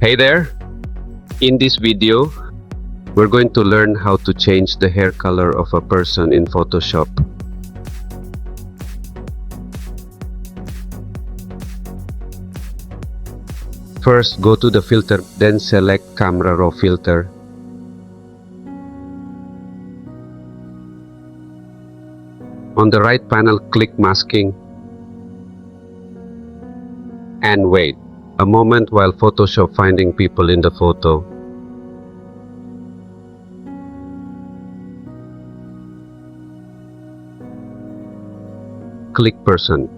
Hey there! In this video, we're going to learn how to change the hair color of a person in Photoshop. First, go to the filter, then select Camera Raw Filter. On the right panel, click Masking and wait a moment while Photoshop finding people in the photo. Click Person.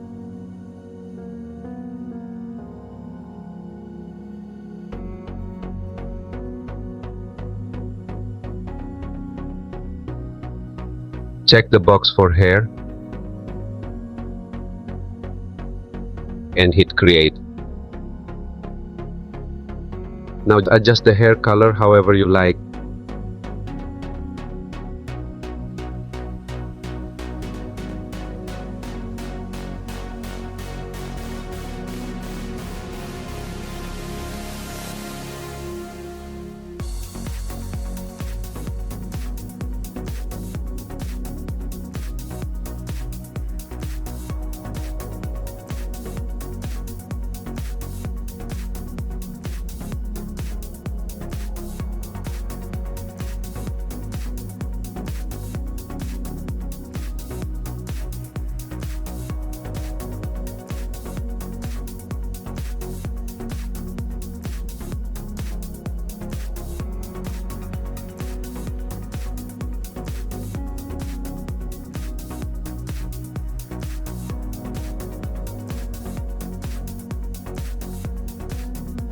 Check the box for hair and hit Create. Now adjust the hair color however you like.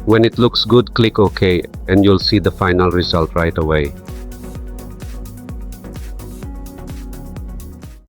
When it looks good, click OK and you'll see the final result right away.